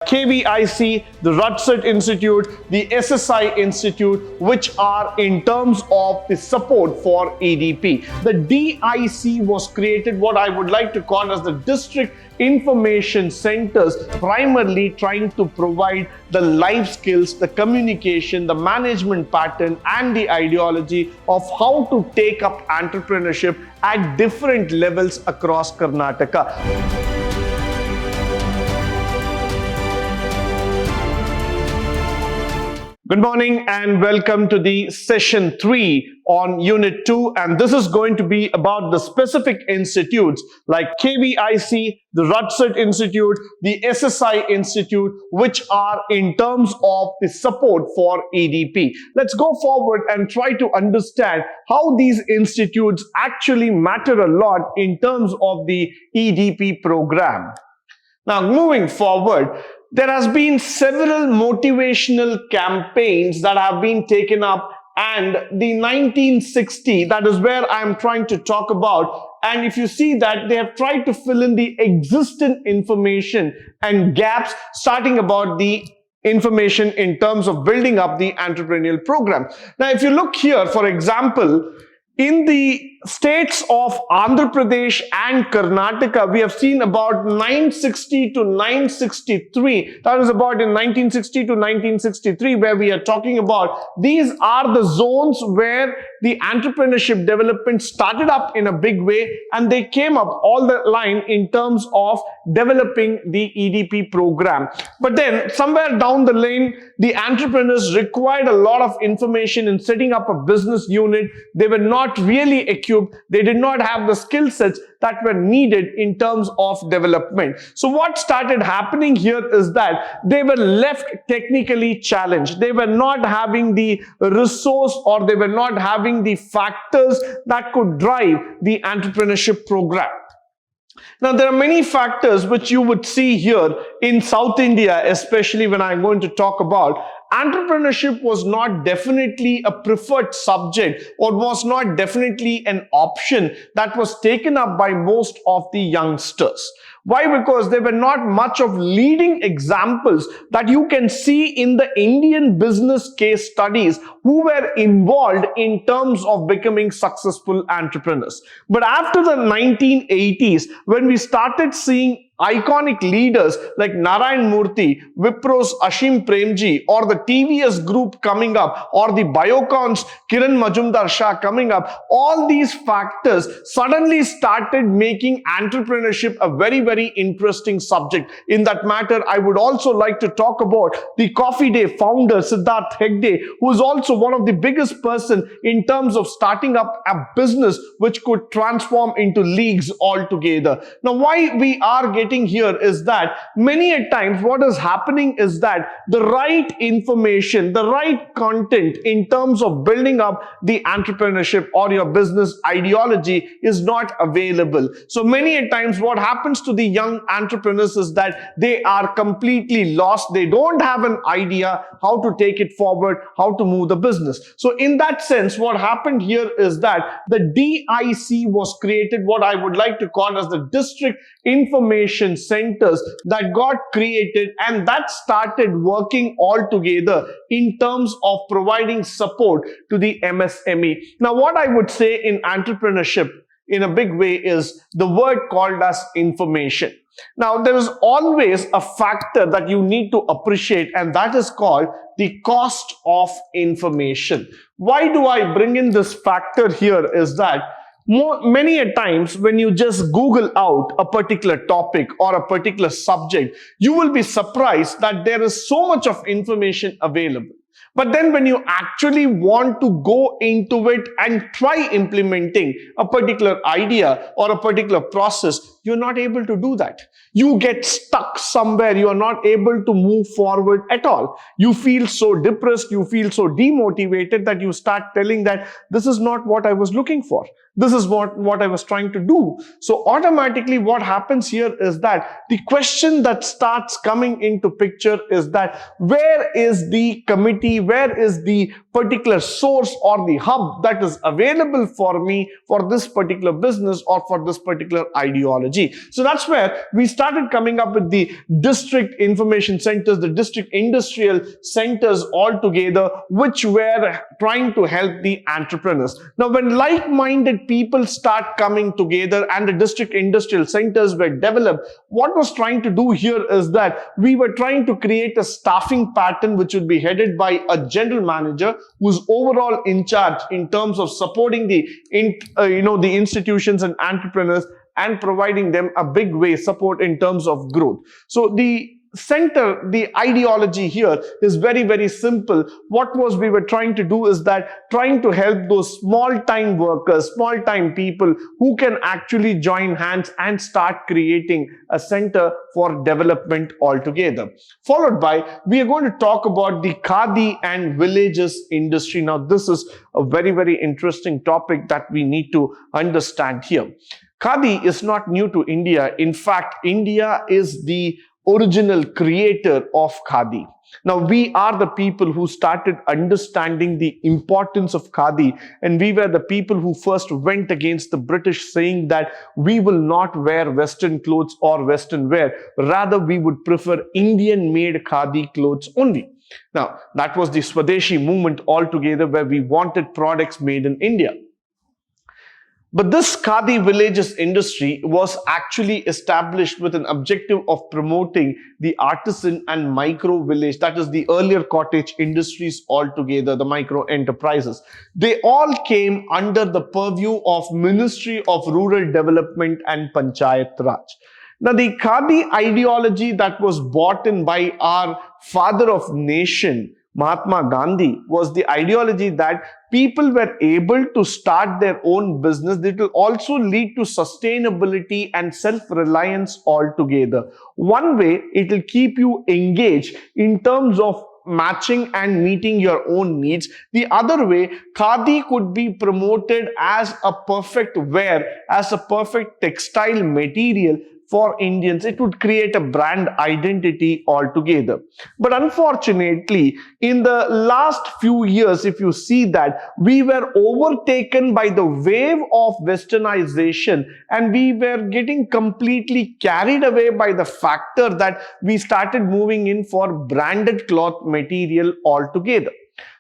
Kvic, the Rudset Institute, the SSI Institute, which are in terms of the support for EDP. The DIC was created, what I would like to call as the District Information Centers, primarily trying to provide the life skills, the communication, the management pattern, and the ideology of how to take up entrepreneurship at different levels across Karnataka. Good morning and welcome to the session 3 on Unit 2, and this is going to be about the specific institutes like Kvic, the Rudset Institute, the SSI Institute, which are in terms of the support for EDP. Let's go forward and try to understand how these institutes actually matter a lot in terms of the EDP program. Now, moving forward, there has been several motivational campaigns that have been taken up, and the 1960, that is where I am trying to talk about. And if you see that, they have tried to fill in the existing information and gaps, starting about the information in terms of building up the entrepreneurial program. Now, if you look here, for example, in the states of Andhra Pradesh and Karnataka, we have seen about 960 to 963. That is about in 1960 to 1963, where we are talking about. These are the zones where the entrepreneurship development started up in a big way, and they came up all the line in terms of developing the EDP program. But then somewhere down the lane, the entrepreneurs required a lot of information in setting up a business unit. They were not really equipped. They did not have the skill sets that were needed in terms of development. So what started happening here is that they were left technically challenged. They were not having the resource, or they were not having the factors that could drive the entrepreneurship program. Now, there are many factors which you would see here in South India, especially when I'm going to talk about. Entrepreneurship was not definitely a preferred subject, or was not definitely an option that was taken up by most of the youngsters. Why? Because there were not much of leading examples that you can see in the Indian business case studies who were involved in terms of becoming successful entrepreneurs. But after the 1980s, when we started seeing iconic leaders like Narayan Murthy, Wipro's Ashim Premji, or the TVS group coming up, or the Biocon's Kiran Majumdar Shah coming up, all these factors suddenly started making entrepreneurship a very, very interesting subject. In that matter, I would also like to talk about the Coffee Day founder, Siddharth Hegde, who is also one of the biggest person in terms of starting up a business which could transform into leagues altogether. Now, why we are getting here is that many a times what is happening is that the right information, the right content in terms of building up the entrepreneurship or your business ideology is not available. So many a times what happens to the young entrepreneurs is that they are completely lost. They don't have an idea how to take it forward, how to move the business. So in that sense, what happened here is that the DIC was created, what I would like to call as the District Information Centers, that got created, and that started working all together in terms of providing support to the MSME. Now, what I would say in entrepreneurship in a big way is the word called as information. Now, there is always a factor that you need to appreciate, and that is called the cost of information. Why do I bring in this factor here is that many a times when you just Google out a particular topic or a particular subject, you will be surprised that there is so much of information available. But then when you actually want to go into it and try implementing a particular idea or a particular process, you're not able to do that. You get stuck somewhere. You are not able to move forward at all. You feel so depressed, you feel so demotivated that you start telling that this is not what I was looking for. This is what I was trying to do. So automatically what happens here is that the question that starts coming into picture is that where is the committee, where is the particular source or the hub that is available for me for this particular business or for this particular ideology? technology. So that's where we started coming up with the district information centers, the district industrial centers all together, which were trying to help the entrepreneurs. Now, when like-minded people start coming together and the district industrial centers were developed, what was trying to do here is that we were trying to create a staffing pattern which would be headed by a general manager who's overall in charge in terms of supporting the institutions and entrepreneurs and providing them a big way support in terms of growth. So the ideology here is very, very simple. What we were trying to do is that trying to help those small-time workers, small-time people who can actually join hands and start creating a center for development altogether. Followed by, we are going to talk about the khadi and villages industry. Now, this is a very, very interesting topic that we need to understand here. Khadi is not new to India. In fact, India is the original creator of khadi. Now, we are the people who started understanding the importance of khadi, and we were the people who first went against the British, saying that we will not wear Western clothes or Western wear. Rather, we would prefer Indian-made khadi clothes only. Now, that was the Swadeshi movement altogether, where we wanted products made in India. But this khadi villages industry was actually established with an objective of promoting the artisan and micro village, that is the earlier cottage industries altogether, the micro enterprises. They all came under the purview of Ministry of Rural Development and Panchayat Raj. Now, the khadi ideology that was brought in by our father of nation, Mahatma Gandhi, was the ideology that people were able to start their own business. It will also lead to sustainability and self-reliance altogether. One way, it will keep you engaged in terms of matching and meeting your own needs. The other way, khadi could be promoted as a perfect wear, as a perfect textile material for Indians. It would create a brand identity altogether. But unfortunately, in the last few years, if you see that, we were overtaken by the wave of westernization, and we were getting completely carried away by the factor that we started moving in for branded cloth material altogether.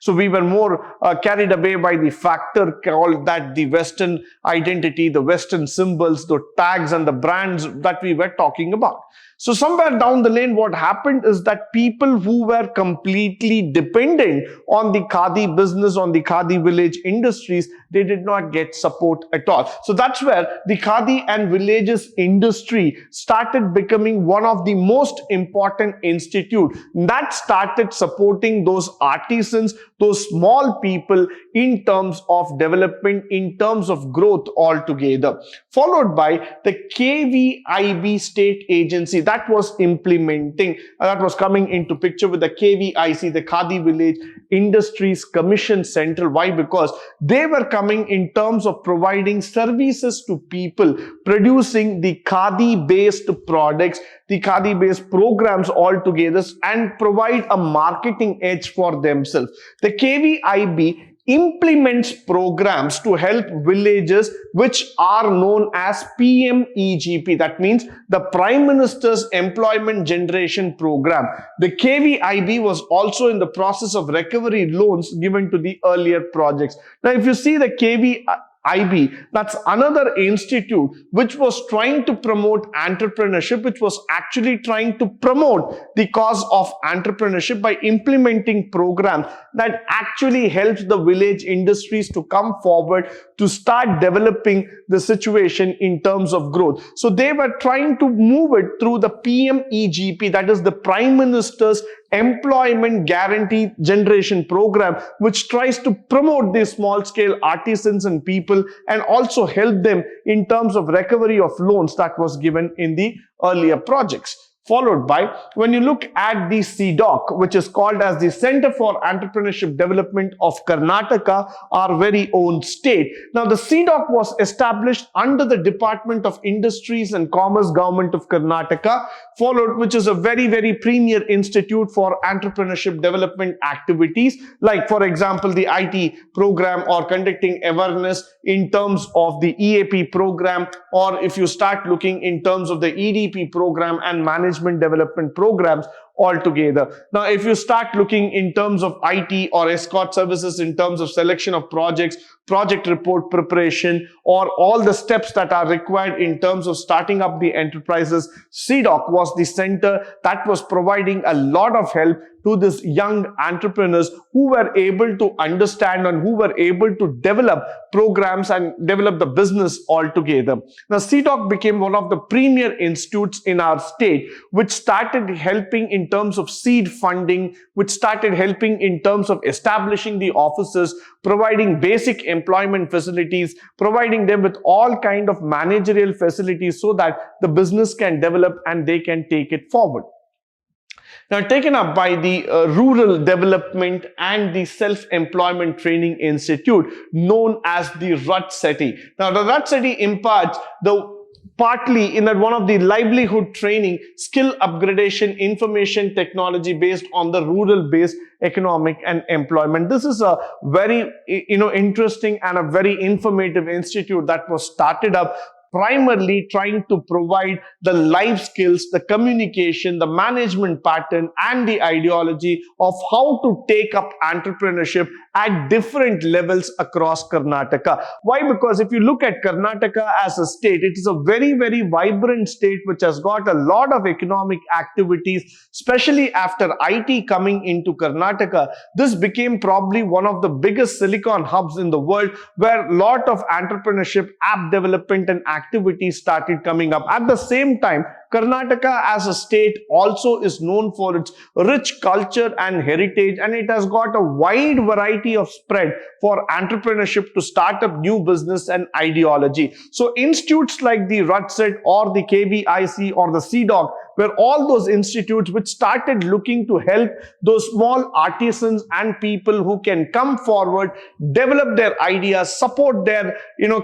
So we were more carried away by the factor called that the Western identity, the Western symbols, the tags and the brands that we were talking about. So somewhere down the lane, what happened is that people who were completely dependent on the khadi business, on the khadi village industries, they did not get support at all. So that's where the khadi and villages industry started becoming one of the most important institutes that started supporting those artisans, those small people in terms of development, in terms of growth altogether. Followed by the KVIB state agency that was implementing, that was coming into picture with the KVIC, the Khadi Village Industries Commission Central. Why? Because they were coming in terms of providing services to people, producing the khadi-based products, the khadi-based programs altogether, and provide a marketing edge for themselves. The KVIB implements programs to help villages which are known as PMEGP. That means the Prime Minister's Employment Generation Program. The KVIB was also in the process of recovery loans given to the earlier projects. Now, if you see the KVIB, that's another institute which was trying to promote entrepreneurship, which was actually trying to promote the cause of entrepreneurship by implementing programs that actually helps the village industries to come forward to start developing the situation in terms of growth. So they were trying to move it through the PMEGP, that is the Prime Minister's Employment Guarantee Generation Program, which tries to promote these small-scale artisans and people and also help them in terms of recovery of loans that was given in the earlier projects. followed by, when you look at the CDOC, which is called as the Center for Entrepreneurship Development of Karnataka, our very own state. Now, the CDOC was established under the Department of Industries and Commerce, Government of Karnataka, which is a very, very premier institute for entrepreneurship development activities, like, for example, the IT program, or conducting awareness in terms of the EAP program, or if you start looking in terms of the EDP program and management development programs altogether. Now, if you start looking in terms of IT or escort services, in terms of selection of projects, project report preparation, or all the steps that are required in terms of starting up the enterprises, CDOC was the center that was providing a lot of help to these young entrepreneurs who were able to understand and who were able to develop programs and develop the business altogether. Now, CDOC became one of the premier institutes in our state, which started helping in terms of seed funding, which started helping in terms of establishing the offices, providing basic employment facilities, providing them with all kind of managerial facilities so that the business can develop and they can take it forward. Now, taken up by the Rural Development and the Self-Employment Training Institute, known as the Rudset. Now, the Rudset imparts partly in one of the livelihood training, skill upgradation, information technology based on the rural-based economic and employment. This is a very interesting and a very informative institute that was started up primarily trying to provide the life skills, the communication, the management pattern, and the ideology of how to take up entrepreneurship at different levels across Karnataka. Why? Because if you look at Karnataka as a state, it is a very, very vibrant state which has got a lot of economic activities, especially after IT coming into Karnataka. This became probably one of the biggest silicon hubs in the world, where a lot of entrepreneurship, app development, and activities started coming up. At the same time, Karnataka as a state also is known for its rich culture and heritage, and it has got a wide variety of spread for entrepreneurship to start up new business and ideology. So institutes like the Rudset or the Kvic or the CDOC were all those institutes which started looking to help those small artisans and people who can come forward, develop their ideas, support their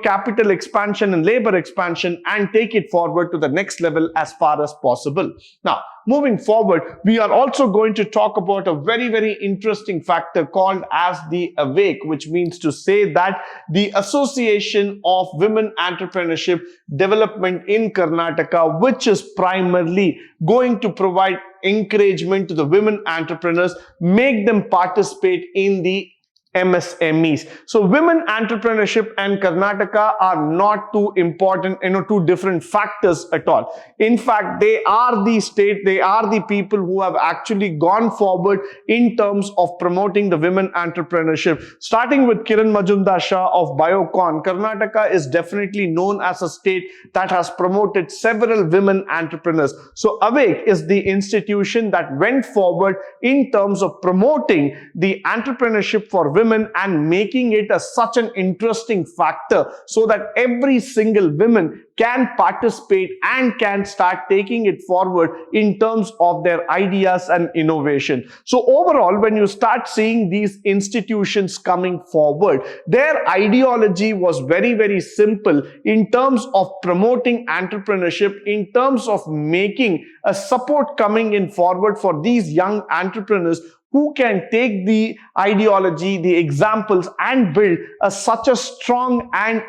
capital expansion and labor expansion, and take it forward to the next level as far as possible. Now, moving forward, we are also going to talk about a very, very interesting factor called as the AWAKE, which means to say that the Association of Women Entrepreneurship Development in Karnataka, which is primarily going to provide encouragement to the women entrepreneurs, make them participate in the MSMEs. So women entrepreneurship and Karnataka are not too important, two different factors at all. In fact, they are the state, they are the people who have actually gone forward in terms of promoting the women entrepreneurship. Starting with Kiran Majumdar Shah of Biocon, Karnataka is definitely known as a state that has promoted several women entrepreneurs. So AWAKE is the institution that went forward in terms of promoting the entrepreneurship for women and making it such an interesting factor so that every single woman can participate and can start taking it forward in terms of their ideas and innovation. So overall, when you start seeing these institutions coming forward, their ideology was very, very simple in terms of promoting entrepreneurship, in terms of making a support coming in forward for these young entrepreneurs who can take the ideology, the examples, and build such a strong and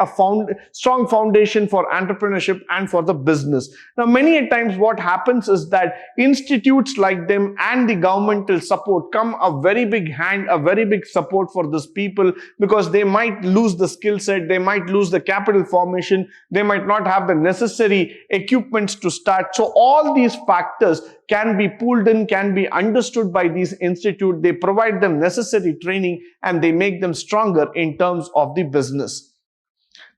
strong foundation for entrepreneurship and for the business. Now, many a times what happens is that institutes like them and the governmental support come a very big hand, a very big support for these people, because they might lose the skill set, they might lose the capital formation, they might not have the necessary equipments to start. So all these factors can be pulled in, can be understood by these institutes. They provide them necessary training and they make them stronger in terms of the business.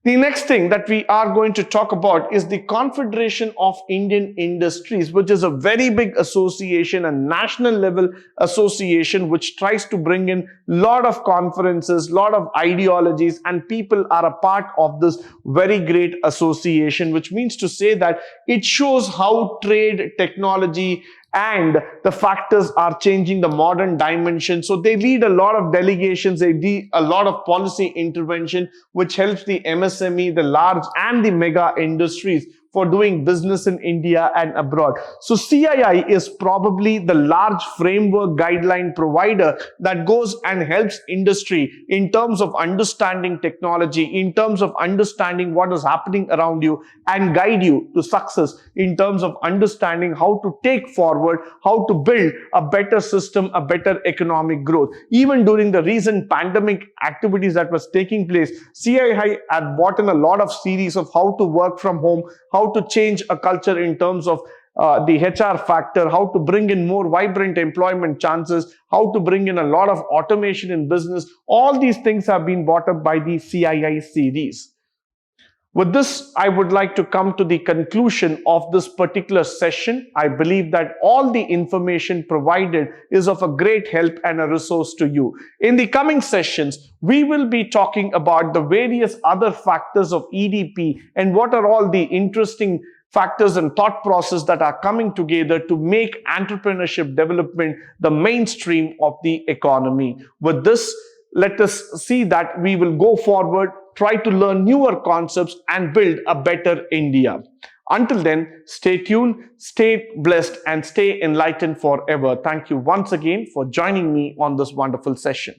The next thing that we are going to talk about is the Confederation of Indian Industries, which is a very big association, a national level association, which tries to bring in a lot of conferences, lot of ideologies, and people are a part of this very great association, which means to say that it shows how trade, technology, and the factors are changing the modern dimension. So they lead a lot of delegations, they lead a lot of policy intervention, which helps the MSME, the large and the mega industries for doing business in India and abroad. So CII is probably the large framework guideline provider that goes and helps industry in terms of understanding technology, in terms of understanding what is happening around you, and guide you to success in terms of understanding how to take forward, how to build a better system, a better economic growth. Even during the recent pandemic activities that was taking place, CII had brought in a lot of series of how to work from home, how to change a culture in terms of the HR factor, how to bring in more vibrant employment chances, how to bring in a lot of automation in business. All these things have been brought up by the CII series. With this, I would like to come to the conclusion of this particular session. I believe that all the information provided is of a great help and a resource to you. In the coming sessions, we will be talking about the various other factors of EDP and what are all the interesting factors and thought process that are coming together to make entrepreneurship development the mainstream of the economy. With this, let us see that we will go forward, try to learn newer concepts and build a better India. Until then, stay tuned, stay blessed and stay enlightened forever. Thank you once again for joining me on this wonderful session.